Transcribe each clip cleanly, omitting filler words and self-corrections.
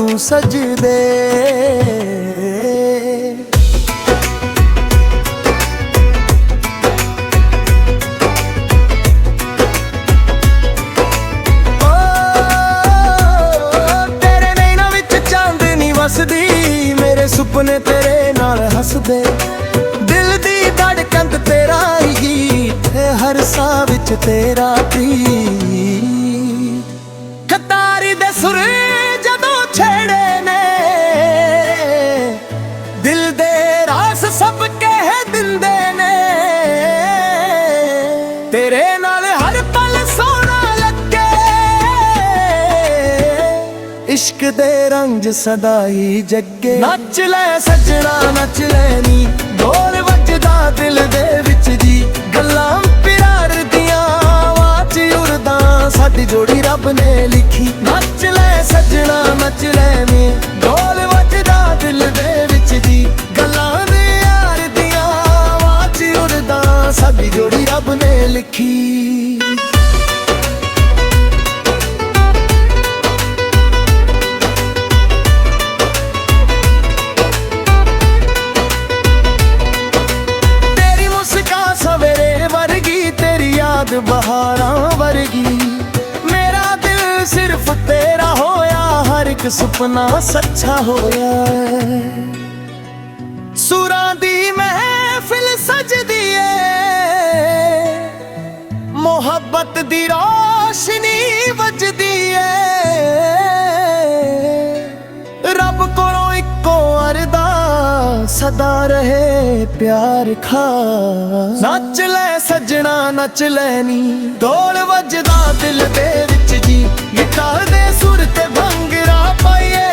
तू सजदे। तेरे नैना विच चांदनी वसदी, मेरे सुपने तेरे नाल हसदे। दिल दी धड़कन तेरा ही गीत है, हर साह विच तेरा प्रीत। खतारी दे सुर जदों छेड़े ने, दिल दे रास सब कह दिंदे ने। तेरे नाल हर पल सोना लगे, इश्क दे रंग सदा ही जगे। नच ले सजना नच ले नी, ढोल वजदा दिल दे विच जी। गल्लां प्यार दियां वाच उड़दा, साडी जोड़ी रब ने लिखी। नच ले सजना नच ले नी, ढोल वजदा दिल दे विच जी। गल्लां प्यार दियां वाच उड़दा, साडी जोड़ी रब ने लिखी। बहारां वर्गी मेरा दिल सिर्फ तेरा होया, हर एक सुपना सच्चा होया। सुरां दी महफिल सजदी है, मोहब्बत दी रोशनी वजदी है। रब कोलों इक्को अरदा, सदा रहे प्यार खास। नच ले सजना नच ले नी, ढोल वजदा दिल दे विच जी। गिटार दे सुर ते भंगड़ा पाइए,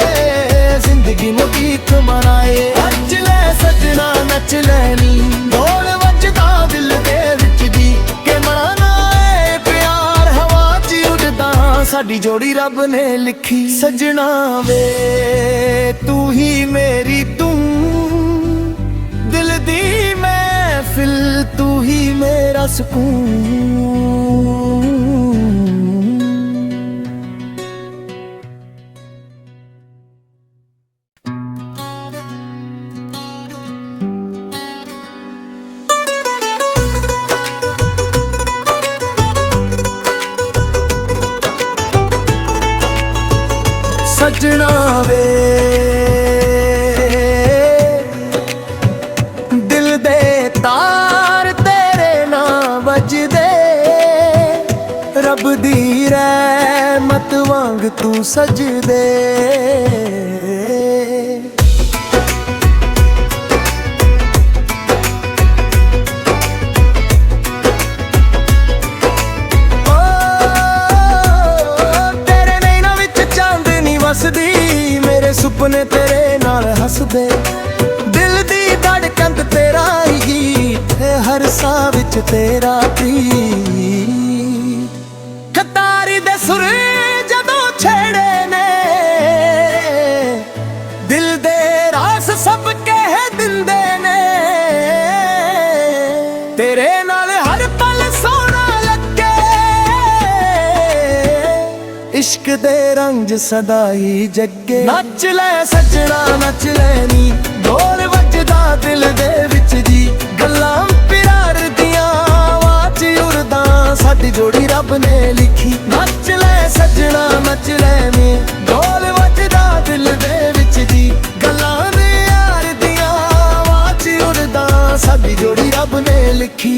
जिंदगी नूं गीत मनाए। नच ले सजना नच ले नी, ढोल वजदा दिल दे विच जी। के मनाना है प्यार हवा च उड़दा, साडी जोड़ी रब ने लिखी। सजना वे तू ही मेरी तू, दिल दी महफिल तू ही मेरा सुकून। सजना वे दिल दे तार तेरे ना वजदे। रब दी रहमत वांग तू सजदे। तेरे नैना विच चांदनी वसदी, मेरे सुपने तेरे नाल हसदे। दिल दी धड़कन तेरा ही गीत है, हर साह विच तेरा प्रीत। खतारी दे सुर जदों छेड़े ने, दिल दे रास सब कह दिंदे ने। तेरे नाल हर पल सोना लगे, इश्क दे रंग सदा ही जगे। नच ले सजना नच ले नी, ढोल वजदा दिल दे विच जी। गल्लां प्यार दियां वाच उड़दा, साडी जोड़ी रब ने लिखी। नच ले सजना नच ले नी, ढोल वजदा दिल दे विच जी। गल्लां प्यार दियां वाच उड़दा, साडी जोड़ी रब ने लिखी।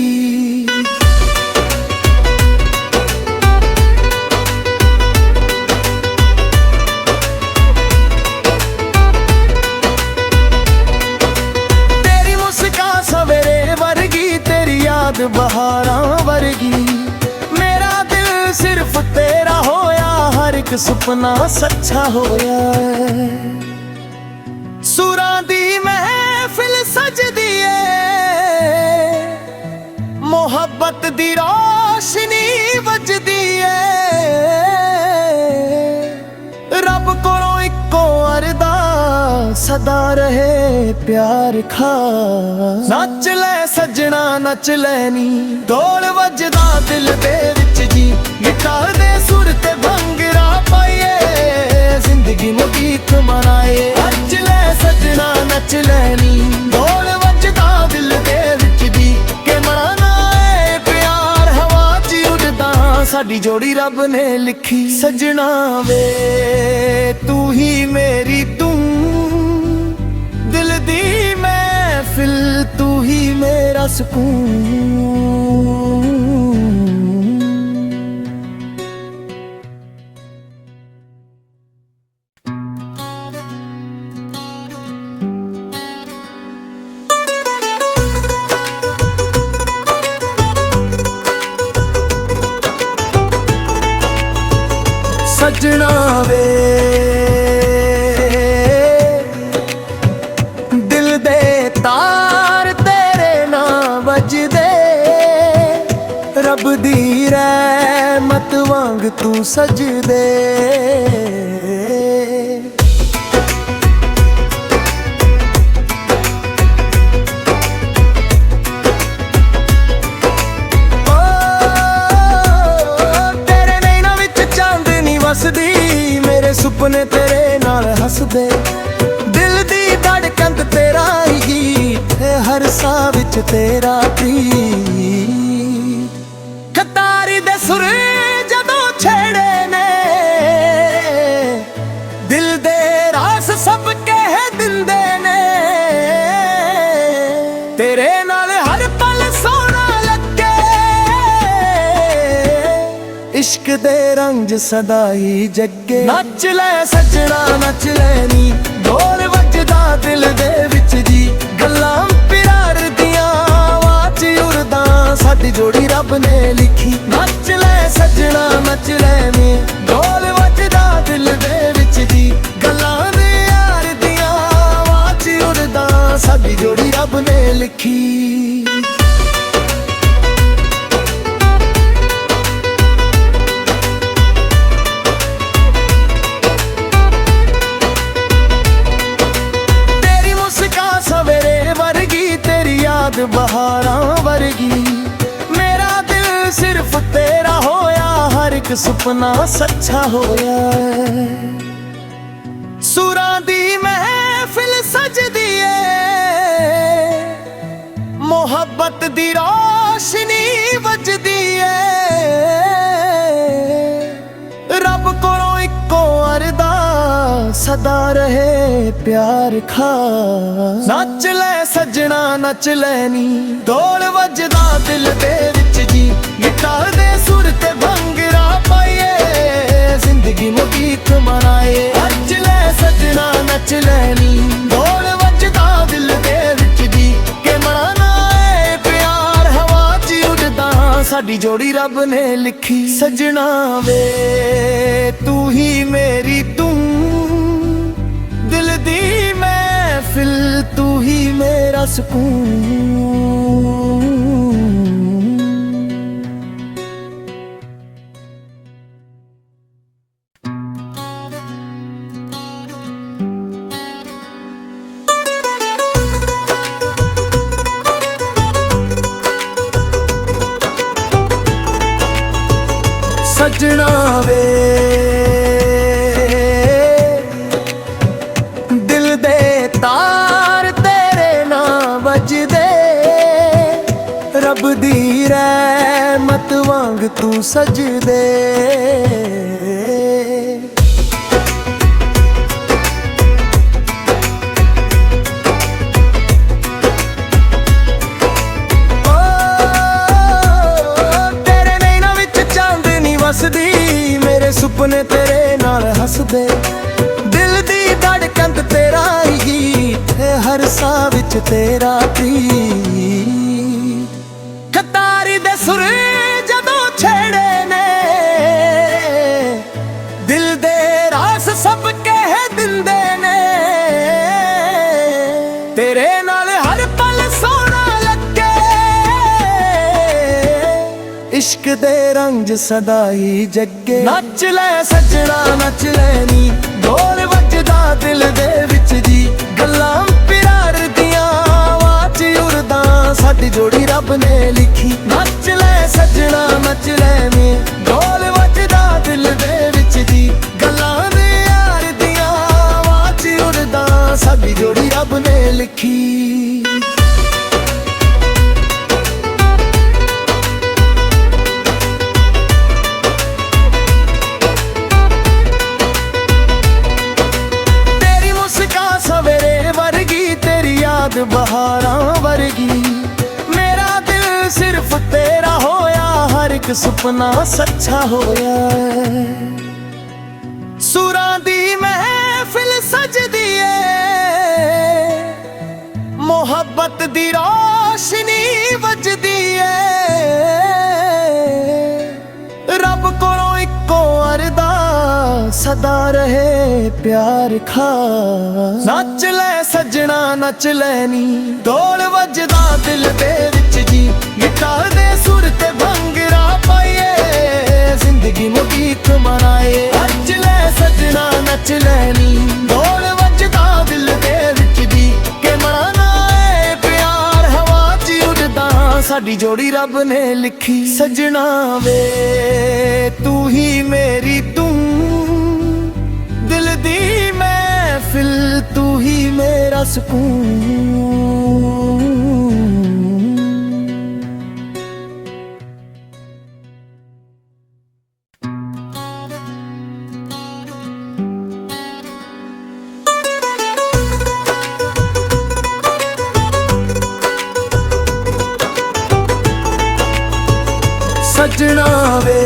बहारां वर्गी मेरा दिल सिर्फ तेरा होया, हर एक सुपना सच्चा होया। सुरां दी महफिल सजदी है, मोहब्बत दी रोशनी वजदी है। रब कोलों इक्को अरदा, सदा रहे प्यार खास। नच ले सजना नच ले नी, ढोल वजदा दिल दे विच जी। गिटार दे सुर ते भंगड़ा पाइए, ਜ਼ਿੰਦਗੀ ਨੂੰ ਗੀਤ ਮਨਾਏ। ਨੱਚ ਲੈ ਸੱਜਣਾ ਨੱਚ ਲੈ ਨੀ, ਢੋਲ ਵੱਜਦਾ ਦਿਲ ਦੇ ਵਿੱਚ ਦੀ, ਕਿ ਮਨਾਣਾ ਏ ਪਿਆਰ ਹਵਾ 'ਚ ਉੱਡਦਾ, ਸਾਡੀ ਜੋੜੀ ਰੱਬ ਨੇ ਲਿਖੀ। ਸੱਜਣਾ ਵੇ ਤੂੰ ਹੀ ਮੇਰੀ ਤੂੰ, ਦਿਲ ਦੀ ਮਹਿਫਿਲ ਤੂੰ ਹੀ ਮੇਰਾ ਸਕੂਨ। ਸੱਜਣਾ ਵੇ ਦਿਲ ਦੇ ਤਾਰ ਤੇਰੇ ਨਾਲ ਵੱਜਦੇ, ਰੱਬ ਦੀ ਰਹਿਮਤ ਵਾਂਗ ਤੂੰ ਸਜਦੇ। ਮੇਰੇ ਸੁਪਨੇ ਤੇਰੇ ਨਾਲ ਹੱਸਦੇ, ਦਿਲ ਦੀ ਧੜਕਨ ਤੇਰਾ ਹੀ ਗੀਤ ਹੈ, ਹਰ ਸਾਹ ਵਿੱਚ ਤੇਰਾ ਪ੍ਰੀਤ। ਖਤਾਰੀ ਦੇ ਸੁਰ ਜਦੋਂ ਛੇੜੇ ਨੇ, ਦਿਲ ਦੇ ਰਾਸ ਸਭ ਕਹਿ ਦਿੰਦੇ ਨੇ, ਤੇਰੇ ਨਾਲ ਹਰ ਪਲ ਸੋਹਣਾ ਲੱਗੇ, ਇਸ਼ਕ ਦੇ ਰੰਗ ਸਦਾ ਹੀ ਜੱਗੇ। ਨੱਚ ਲੈ ਸੱਜਣਾ ਨੱਚ ਲੈ ਨੀ, ਢੋਲ ਵੱਜਦਾ ਦਿਲ ਦੇ ਵਿੱਚ ਜੀ, ਗੱਲਾਂ ਪਿਆਰ ਦੀਆਂ ਹਵਾ 'ਚ ਉੜਦਾ, ਸਾਡੀ ਜੋੜੀ ਰੱਬ ਨੇ ਲਿਖੀ। ਨੱਚ ਲੈ ਸੱਜਣਾ ਨੱਚ ਲੈ ਨੀ, ਢੋਲ ਵੱਜਦਾ ਦਿਲ ਦੇ ਵਿੱਚ ਜੀ, ਗੱਲਾਂ ਪਿਆਰ ਦੀਆਂ ਹਵਾ 'ਚ ਉੜਦਾ, ਸਾਡੀ ਜੋੜੀ ਰੱਬ ਨੇ ਲਿਖੀ। ਬਹਾਰਾਂ ਵਰਗੀ ਮੇਰਾ ਦਿਲ ਸਿਰਫ ਤੇਰਾ ਹੋਇਆ, ਹਰ ਇੱਕ ਸੁਪਨਾ ਸੱਚਾ ਹੋਇਆ। ਸੁਰਾਂ ਦੀ ਮਹਿਫਿਲ ਸਜਦੀ ਏ, ਮੁਹੱਬਤ ਦੀ ਰੋਸ਼ਨੀ ਵੱਜਦੀ ਏ, ਰੱਬ ਕੋਲੋਂ ਇੱਕੋ ਅਰਦਾਸ ਸਦਾ ਰਹੇ ਪਿਆਰ ਖਾਸ। ਨੱਚ ਲੈ ਸੱਜਣਾ ਨੱਚ ਲੈ ਨੀ, ਢੋਲ ਵੱਜਦਾ ਦਿਲ ਦੇ ਵਿੱਚ ਜੀ, ਗਿਟਾਰ ਦੇ ਸੁਰ ਤੇ ਭੰਗੜਾ ਪਾਈਏ, ਜ਼ਿੰਦਗੀ ਨੂੰ ਗੀਤ ਮਨਾਏ। ਨੱਚ ਲੈ ਸੱਜਣਾ ਨੱਚ ਲੈ ਨੀ, ਢੋਲ ਵੱਜਦਾ ਦਿਲ ਦੇ ਵਿੱਚ ਜੀ, ਕਿ ਮਨਾਣਾ ਏ ਪਿਆਰ ਹਵਾ 'ਚ ਉੱਡਦਾ, ਸਾਡੀ ਜੋੜੀ ਰੱਬ ਨੇ ਲਿਖੀ। ਸੱਜਣਾ ਵੇ ਤੂੰ ਹੀ ਮੇਰੀ ਤੂੰ, ਦਿਲ ਦੀ ਮਹਿਫਿਲ ਤੂੰ ਹੀ ਮੇਰਾ ਸਕੂਨ। ਸੱਜਣਾ ਵੇ ਦਿਲ ਦੇ ਤਾਰ ਤੇਰੇ ਨਾਲ ਵੱਜਦੇ, ਰੱਬ ਦੀ ਰਹਿਮਤ ਵਾਂਗ ਤੂੰ ਸਜਦੇ। ਤੇਰੇ ਨੈਣਾਂ ਵਿੱਚ ਚਾਂਦਨੀ ਵਸਦੀ, ਮੇਰੇ ਸੁਪਨੇ ਤੇਰੇ ਨਾਲ ਹੱਸਦੇ, ਦਿਲ ਦੀ ਧੜਕਨ ਤੇਰਾ ਹੀ ਗੀਤ ਹੈ, ਹਰ ਸਾਹ ਵਿੱਚ ਤੇਰਾ ਪ੍ਰੀਤ। ਖਤਾਰੀ ਦੇ ਸੁਰ ਜਦੋਂ ਛੇੜੇ ਨੇ, ਦਿਲ ਦੇ ਰਾਸ ਸਭ ਕਹਿ ਦਿੰਦੇ ਨੇ, ਤੇਰੇ ਨਾਲ ਹਰ ਪਲ ਸੋਹਣਾ ਲੱਗੇ, ਇਸ਼ਕ ਦੇ ਰੰਗ ਸਦਾ ਹੀ ਜੱਗੇ। ਨੱਚ ਲੈ ਸੱਜਣਾ ਨੱਚ ਲੈ ਨੀ, ਢੋਲ ਵੱਜਦਾ ਦਿਲ ਦੇ ਵਿੱਚ ਜੀ, ਗੱਲਾਂ ਪਿਆਰ ਦੀਆਂ ਹਵਾ 'ਚ ਉੜਦਾ, ਸਾਡੀ ਜੋੜੀ ਰੱਬ ਨੇ ਲਿਖੀ। ਨੱਚ ਲੈ ਸੱਜਣਾ ਨੱਚ ਲੈ ਨੀ, ਢੋਲ ਵੱਜਦਾ ਦਿਲ ਦੇ ਵਿੱਚ ਜੀ, ਗੱਲਾਂ ਪਿਆਰ ਦੀਆਂ लिखी। तेरी मुस्कान सवेरे वर्गी, तेरी याद बहारां वर्गी। मेरा दिल सिर्फ तेरा होया, हर एक सुपना सच्चा होया। सुरां दी महफिल सजदी है, मोहब्बत दी रोशनी वजदी है। रब कोलों इक्को अरदास सदा रहे प्यार खास। नच ले सजना नच लैनी, ढोल वजदा दिल दे विच जी। गिटार दे सुर ते भंगड़ा पाइए, जिंदगी नूं गीत मनाए। नच ले सजना नच लैनी, ढोल वजदा दिल दे विच जी। के मनाना है प्यार हवा च उड़दा, साडी जोड़ी रब ने लिखी। सजना वे तू ही मेरी तू, दिल दी महफिल तू ही मेरा सुकून। सजना वे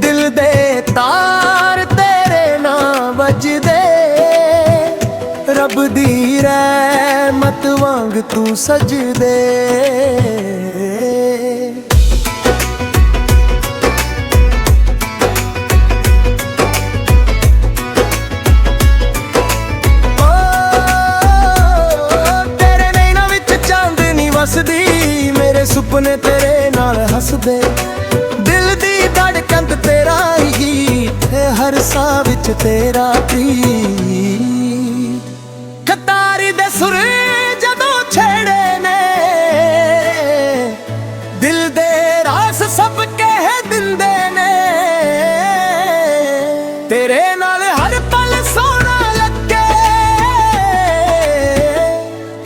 दिल दे तार तेरे ना वजदे, रब दी रहमत वांग तू सजदे। मेरे सुपने तेरे नाल हसदे, दिल दी धड़कन तेरा ही गीत है, हर साह विच तेरा प्रीत। कतारी दे सुर जदों छेड़े ने, दिल दे रास सब कह दिंदे ने। तेरे नाल हर पल सोना लगे,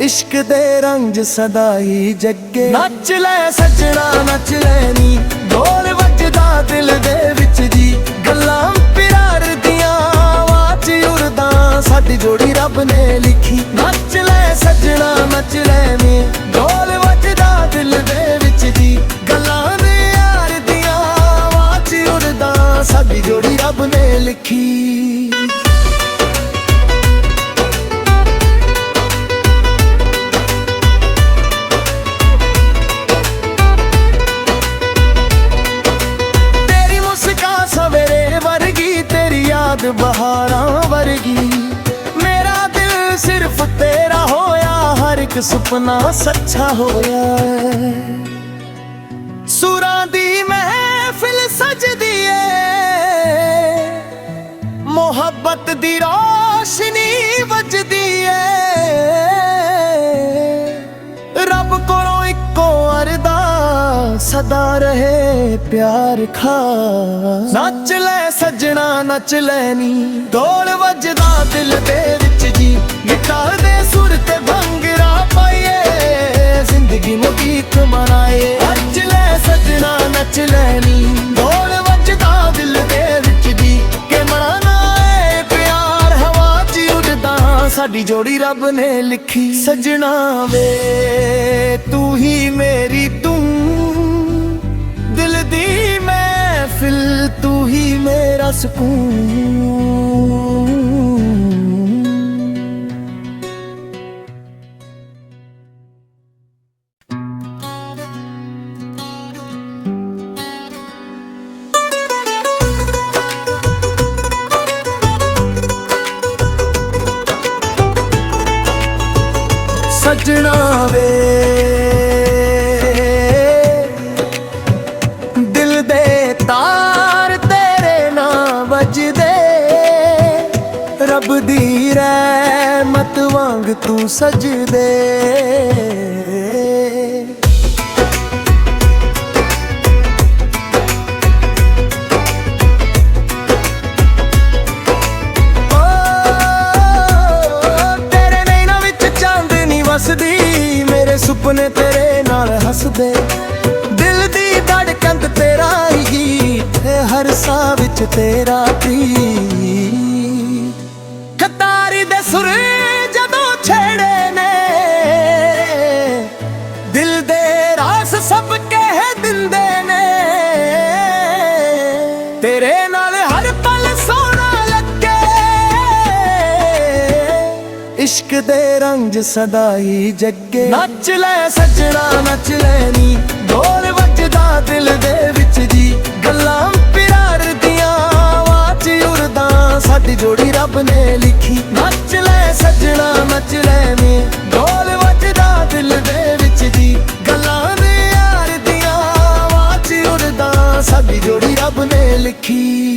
इश्क दे रंग सदा ही जगे। नच ले सजना नच लैनी, ढोल वजदा दिल दे विच जी। गल्लां प्यार दियां आवाज़ उड़दा, साडी जोड़ी रब ने लिखी। नच ले सजना नच लैनी, ढोल वजदा दिल दे विच जी। गल्लां प्यार दियां आवाज़ उड़दा, साडी जोड़ी रब ने लिखी। बहारां वर्गी, मेरा दिल सिर्फ तेरा होया, हर एक सुपना सच्चा होया। सुरां दी महफिल सजदी है, मोहब्बत दी रोशनी वजदी है। रब कोलों इक्को अरदास सदा रहे प्यार खास। नच ले सजना नच लैनी, ढोल वजदा दिल दे विच जी। गिटार दे सुर ते भंगड़ा पाइए, जिंदगी नूं गीत मनाए। नच ले सजना नच लैनी, ढोल वजदा दिल दे विच जी। के मनाना है प्यार हवा च उड़दा, साडी जोड़ी रब ने लिखी। सजना वे तू ही मेरी तू, दिल दी महफिल तू ही मेरा सुकून। सजना वे दिल दे तार तेरे ना वजदे, रब दी रहमत वांग तू सजदे। ओ ਚ ਤੇਰਾ ਪ੍ਰੀਤ। ਖਤਾਰੀ ਦੇ ਸੁਰ ਜਦੋਂ ਛੇੜੇ ਨੇ, ਦਿਲ ਦੇ ਰਾਸ ਸਭ ਕਹਿ ਦਿੰਦੇ ਨੇ। ਤੇਰੇ ਨਾਲ ਹਰ ਪਲ ਸੋਹਣਾ ਲੱਗੇ, ਇਸ਼ਕ ਦੇ ਰੰਗ ਸਦਾ ਹੀ ਜੱਗੇ। ਨੱਚ ਲੈ ਸੱਜਣਾ ਨੱਚ ਲੈ ਨੀ, ਢੋਲ ਵੱਜਦਾ ਦਿਲ ਦੇ ਵਿੱਚ ਜੀ। ਗੱਲਾਂ ਪਿਆਰ ਦੀਆਂ ਵਾਚ ਉਰਦਾ, ਸਾਡੀ ਜੋੜੀ ਰੱਬ ਨੇ ਲਿਖੀ। ਨੱਚ ਲੈ ਸੱਜਣਾ ਨੱਚ ਲੈ ਨੀ, ਢੋਲ ਵੱਜਦਾ ਦਿਲ ਦੇ ਵਿੱਚ ਜੀ। ਗੱਲਾਂ ਪਿਆਰ ਦੀਆਂ ਵਾਚ ਉਰਦਾ, ਸਾਡੀ ਜੋੜੀ ਰੱਬ ਨੇ ਲਿਖੀ।